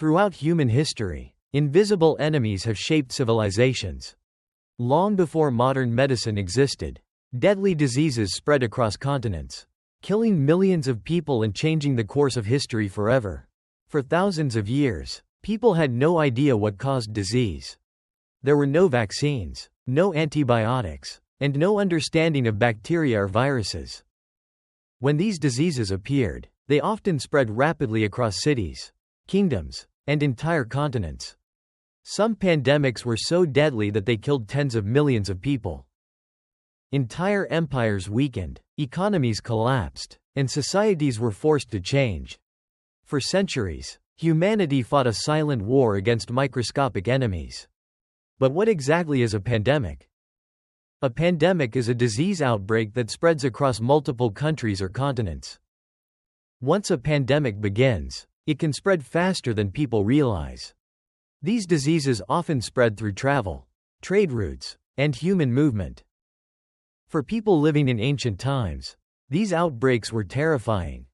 Throughout human history, invisible enemies have shaped civilizations. Long before modern medicine existed, deadly diseases spread across continents, killing millions of people and changing the course of history forever. For thousands of years, people had no idea what caused disease. There were no vaccines, no antibiotics, and no understanding of bacteria or viruses. When these diseases appeared, they often spread rapidly across cities, kingdoms, and entire continents. Some pandemics were so deadly that they killed tens of millions of people. Entire empires weakened, economies collapsed, and societies were forced to change. For centuries, humanity fought a silent war against microscopic enemies. But what exactly is a pandemic? A pandemic is a disease outbreak that spreads across multiple countries or continents. Once a pandemic begins, it can spread faster than people realize. These diseases often spread through travel, trade routes, and human movement. For people living in ancient times, these outbreaks were terrifying.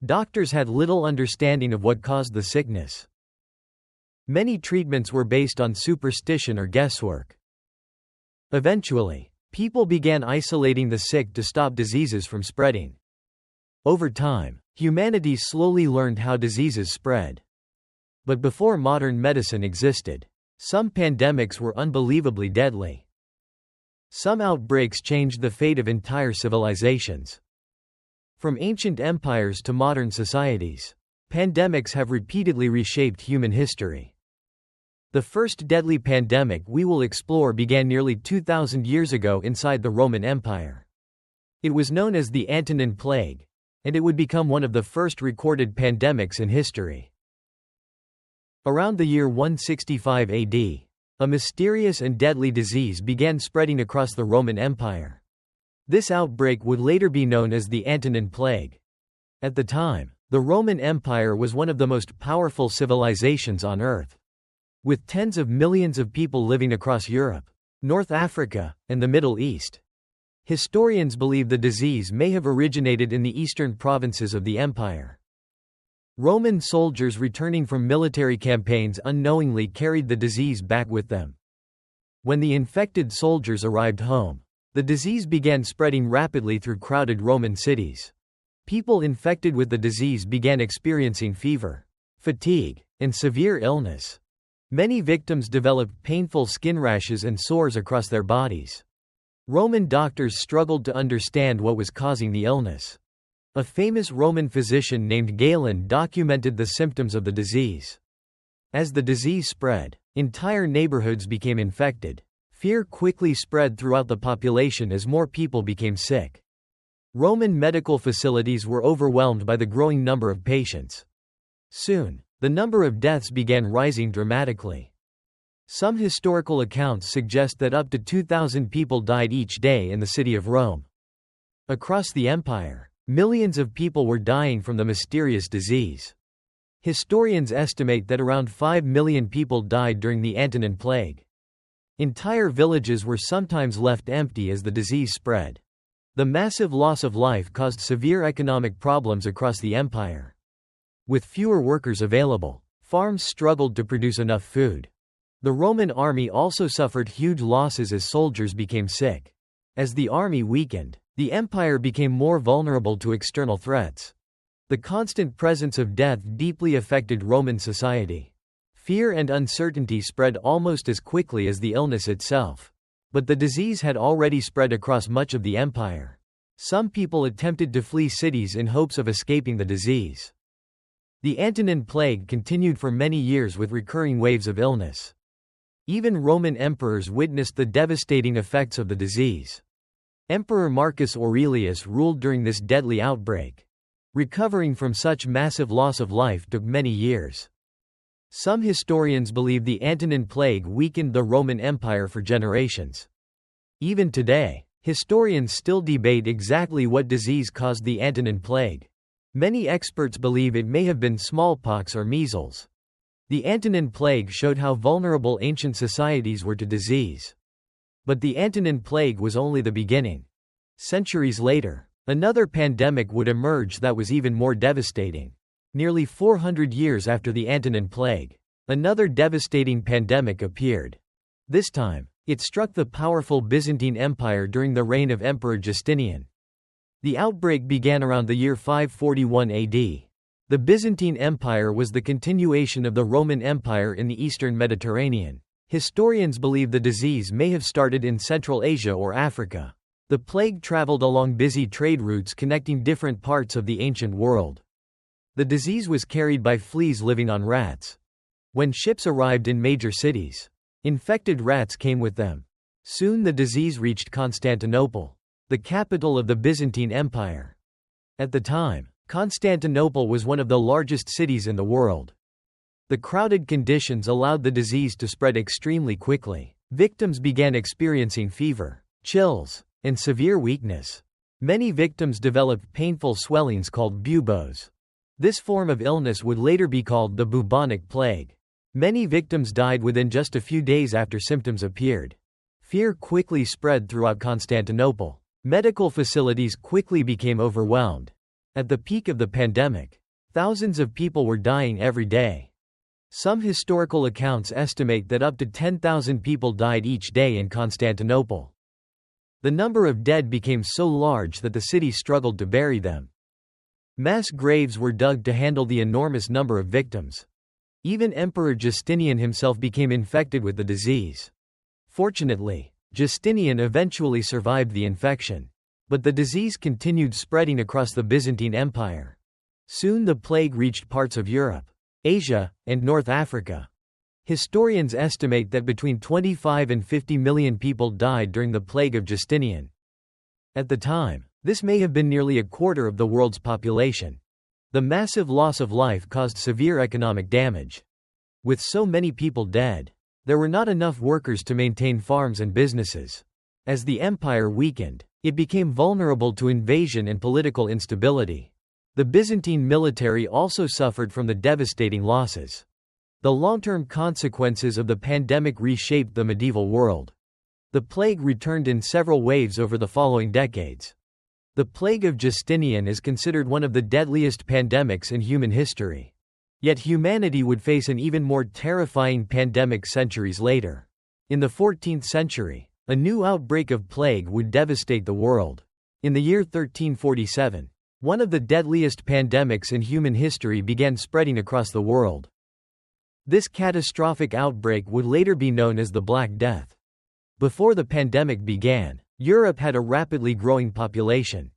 Doctors had little understanding of what caused the sickness. Many treatments were based on superstition or guesswork. Eventually, people began isolating the sick to stop diseases from spreading. Over time, humanity slowly learned how diseases spread. But before modern medicine existed, some pandemics were unbelievably deadly. Some outbreaks changed the fate of entire civilizations. From ancient empires to modern societies, pandemics have repeatedly reshaped human history. The first deadly pandemic we will explore began nearly 2,000 years ago inside the Roman Empire. It was known as the Antonine Plague, and it would become one of the first recorded pandemics in history. Around the year 165 AD, a mysterious and deadly disease began spreading across the Roman Empire. This outbreak would later be known as the Antonine Plague. At the time, the Roman Empire was one of the most powerful civilizations on Earth. With tens of millions of people living across Europe, North Africa, and the Middle East. Historians believe the disease may have originated in the eastern provinces of the empire. Roman soldiers returning from military campaigns unknowingly carried the disease back with them. When the infected soldiers arrived home, the disease began spreading rapidly through crowded Roman cities. People infected with the disease began experiencing fever, fatigue, and severe illness. Many victims developed painful skin rashes and sores across their bodies. Roman doctors struggled to understand what was causing the illness. A famous Roman physician named Galen documented the symptoms of the disease. As the disease spread, entire neighborhoods became infected. Fear quickly spread throughout the population as more people became sick. Roman medical facilities were overwhelmed by the growing number of patients. Soon, the number of deaths began rising dramatically. Some historical accounts suggest that up to 2,000 people died each day in the city of Rome. Across the empire, millions of people were dying from the mysterious disease. Historians estimate that around 5 million people died during the Antonine Plague. Entire villages were sometimes left empty as the disease spread. The massive loss of life caused severe economic problems across the empire. With fewer workers available, farms struggled to produce enough food. The Roman army also suffered huge losses as soldiers became sick. As the army weakened, the empire became more vulnerable to external threats. The constant presence of death deeply affected Roman society. Fear and uncertainty spread almost as quickly as the illness itself. But the disease had already spread across much of the empire. Some people attempted to flee cities in hopes of escaping the disease. The Antonine Plague continued for many years with recurring waves of illness. Even Roman emperors witnessed the devastating effects of the disease. Emperor Marcus Aurelius ruled during this deadly outbreak. Recovering from such massive loss of life took many years. Some historians believe the Antonine Plague weakened the Roman Empire for generations. Even today, historians still debate exactly what disease caused the Antonine Plague. Many experts believe it may have been smallpox or measles. The Antonine Plague showed how vulnerable ancient societies were to disease. But the Antonine Plague was only the beginning. Centuries later, another pandemic would emerge that was even more devastating. Nearly 400 years after the Antonine Plague, another devastating pandemic appeared. This time, it struck the powerful Byzantine Empire during the reign of Emperor Justinian. The outbreak began around the year 541 AD. The Byzantine Empire was the continuation of the Roman Empire in the eastern Mediterranean. Historians believe the disease may have started in Central Asia or Africa. The plague traveled along busy trade routes connecting different parts of the ancient world. The disease was carried by fleas living on rats. When ships arrived in major cities, infected rats came with them. Soon the disease reached Constantinople, the capital of the Byzantine Empire. At the time, Constantinople was one of the largest cities in the world. The crowded conditions allowed the disease to spread extremely quickly. Victims began experiencing fever, chills, and severe weakness. Many victims developed painful swellings called buboes. This form of illness would later be called the bubonic plague. Many victims died within just a few days after symptoms appeared. Fear quickly spread throughout Constantinople. Medical facilities quickly became overwhelmed. At the peak of the pandemic, thousands of people were dying every day. Some historical accounts estimate that up to 10,000 people died each day in Constantinople. The number of dead became so large that the city struggled to bury them. Mass graves were dug to handle the enormous number of victims. Even Emperor Justinian himself became infected with the disease. Fortunately, Justinian eventually survived the infection. But the disease continued spreading across the Byzantine Empire. Soon the plague reached parts of Europe, Asia, and North Africa. Historians estimate that between 25 and 50 million people died during the plague of Justinian. At the time, this may have been nearly a quarter of the world's population. The massive loss of life caused severe economic damage. With so many people dead, there were not enough workers to maintain farms and businesses. As the empire weakened, it became vulnerable to invasion and political instability. The Byzantine military also suffered from the devastating losses. The long-term consequences of the pandemic reshaped the medieval world. The plague returned in several waves over the following decades. The plague of Justinian is considered one of the deadliest pandemics in human history. Yet humanity would face an even more terrifying pandemic centuries later. In the 14th century, a new outbreak of plague would devastate the world. In the year 1347, one of the deadliest pandemics in human history began spreading across the world. This catastrophic outbreak would later be known as the Black Death. Before the pandemic began, Europe had a rapidly growing population.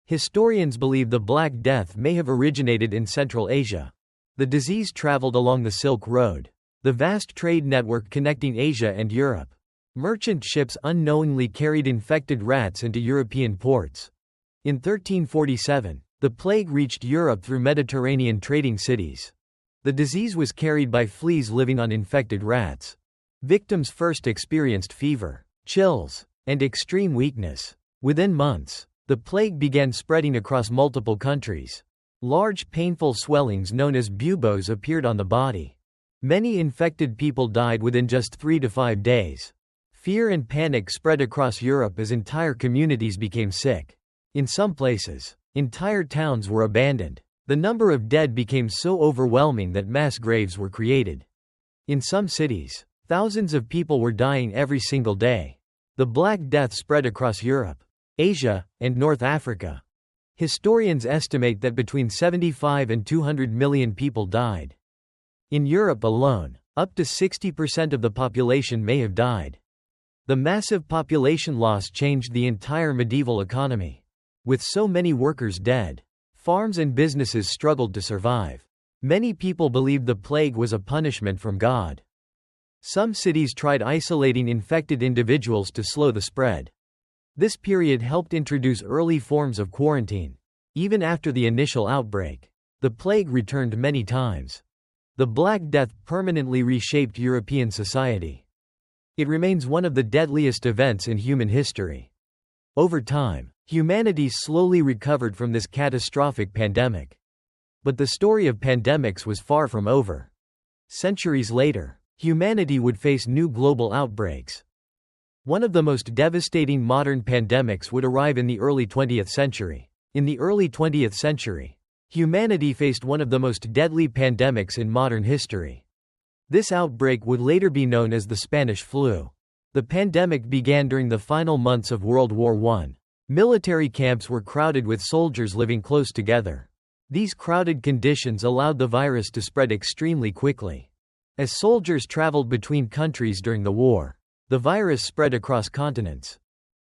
Historians believe the Black Death may have originated in Central Asia. The disease traveled along the Silk Road, the vast trade network connecting Asia and Europe. Merchant ships unknowingly carried infected rats into European ports. In 1347, the plague reached Europe through Mediterranean trading cities. The disease was carried by fleas living on infected rats. Victims first experienced fever, chills, and extreme weakness. Within months, the plague began spreading across multiple countries. Large painful swellings known as buboes appeared on the body. Many infected people died within just 3 to 5 days. Fear and panic spread across Europe as entire communities became sick. In some places, entire towns were abandoned. The number of dead became so overwhelming that mass graves were created. In some cities, thousands of people were dying every single day. The Black Death spread across Europe, Asia, and North Africa. Historians estimate that between 75 and 200 million people died. In Europe alone, up to 60% of the population may have died. The massive population loss changed the entire medieval economy. With so many workers dead, farms and businesses struggled to survive. Many people believed the plague was a punishment from God. Some cities tried isolating infected individuals to slow the spread. This period helped introduce early forms of quarantine. Even after the initial outbreak, the plague returned many times. The Black Death permanently reshaped European society. It remains one of the deadliest events in human history. Over time, humanity slowly recovered from this catastrophic pandemic. But the story of pandemics was far from over. Centuries later, humanity would face new global outbreaks. One of the most devastating modern pandemics would arrive in the early 20th century. In the early 20th century, Humanity faced one of the most deadly pandemics in modern history. This outbreak would later be known as the Spanish flu. The pandemic began during the final months of World War I. Military camps were crowded with soldiers living close together. These crowded conditions allowed the virus to spread extremely quickly. As soldiers traveled between countries during the war, the virus spread across continents.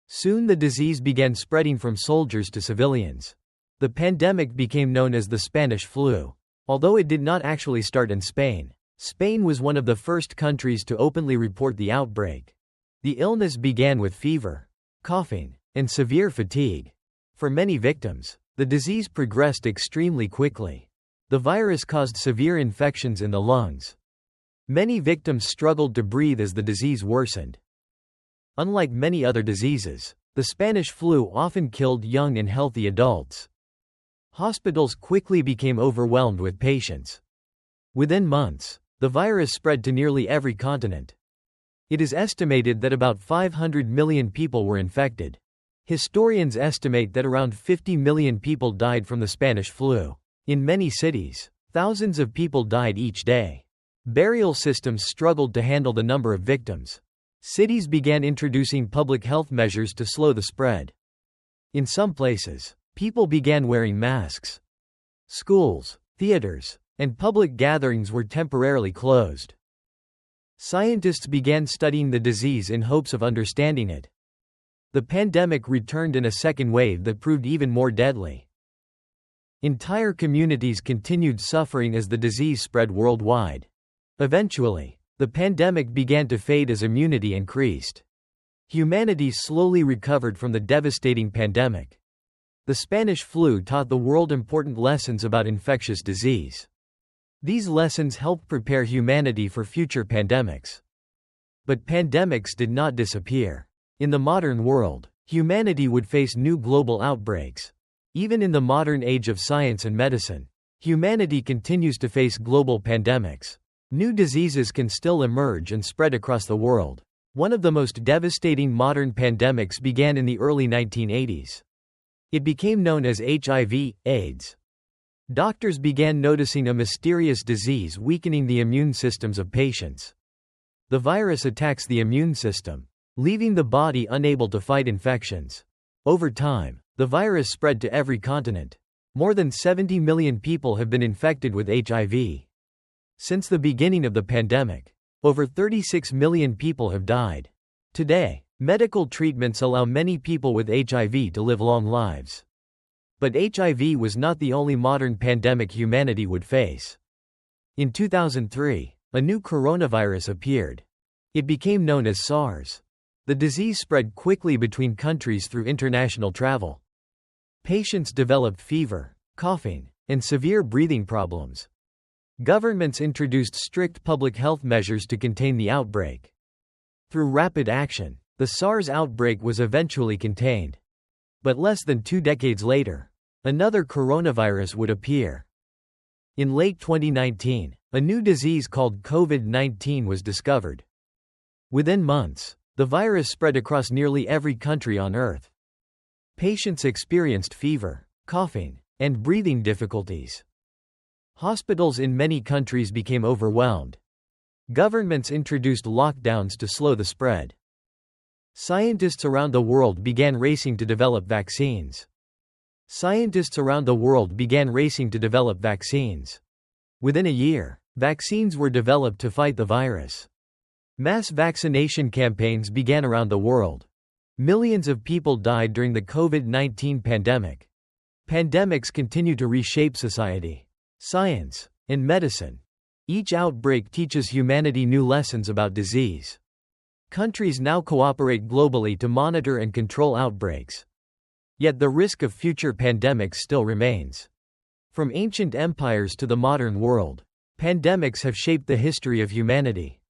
Soon the disease began spreading from soldiers to civilians. The pandemic became known as the Spanish flu. Although it did not actually start in Spain, Spain was one of the first countries to openly report the outbreak. The illness began with fever, coughing, and severe fatigue. For many victims, the disease progressed extremely quickly. The virus caused severe infections in the lungs. Many victims struggled to breathe as the disease worsened. Unlike many other diseases, the Spanish flu often killed young and healthy adults. Hospitals quickly became overwhelmed with patients. Within months, the virus spread to nearly every continent. It is estimated that about 500 million people were infected. Historians estimate that around 50 million people died from the Spanish flu. In many cities, thousands of people died each day. Burial systems struggled to handle the number of victims. Cities began introducing public health measures to slow the spread. In some places, people began wearing masks. Schools, theaters, and public gatherings were temporarily closed. Scientists began studying the disease in hopes of understanding it. The pandemic returned in a second wave that proved even more deadly. Entire communities continued suffering as the disease spread worldwide. Eventually, the pandemic began to fade as immunity increased. Humanity slowly recovered from the devastating pandemic. The Spanish flu taught the world important lessons about infectious disease. These lessons helped prepare humanity for future pandemics. But pandemics did not disappear. In the modern world, humanity would face new global outbreaks. Even in the modern age of science and medicine, humanity continues to face global pandemics. New diseases can still emerge and spread across the world. One of the most devastating modern pandemics began in the early 1980s. It became known as HIV/AIDS. Doctors began noticing a mysterious disease weakening the immune systems of patients. The virus attacks the immune system, leaving the body unable to fight infections. Over time, the virus spread to every continent. More than 70 million people have been infected with HIV. Since the beginning of the pandemic, over 36 million people have died. Today, medical treatments allow many people with HIV to live long lives. But HIV was not the only modern pandemic humanity would face. In 2003, a new coronavirus appeared. It became known as SARS. The disease spread quickly between countries through international travel. Patients developed fever, coughing, and severe breathing problems. Governments introduced strict public health measures to contain the outbreak. Through rapid action, the SARS outbreak was eventually contained. But less than 2 decades later, another coronavirus would appear. In late 2019, a new disease called COVID-19 was discovered. Within months, the virus spread across nearly every country on Earth. Patients experienced fever, coughing, and breathing difficulties. Hospitals in many countries became overwhelmed. Governments introduced lockdowns to slow the spread. Scientists around the world began racing to develop vaccines. Within a year, vaccines were developed to fight the virus. Mass vaccination campaigns began around the world. Millions of people died during the COVID-19 pandemic. Pandemics continue to reshape society, science, and medicine. Each outbreak teaches humanity new lessons about disease. Countries now cooperate globally to monitor and control outbreaks. Yet the risk of future pandemics still remains. From ancient empires to the modern world, pandemics have shaped the history of humanity.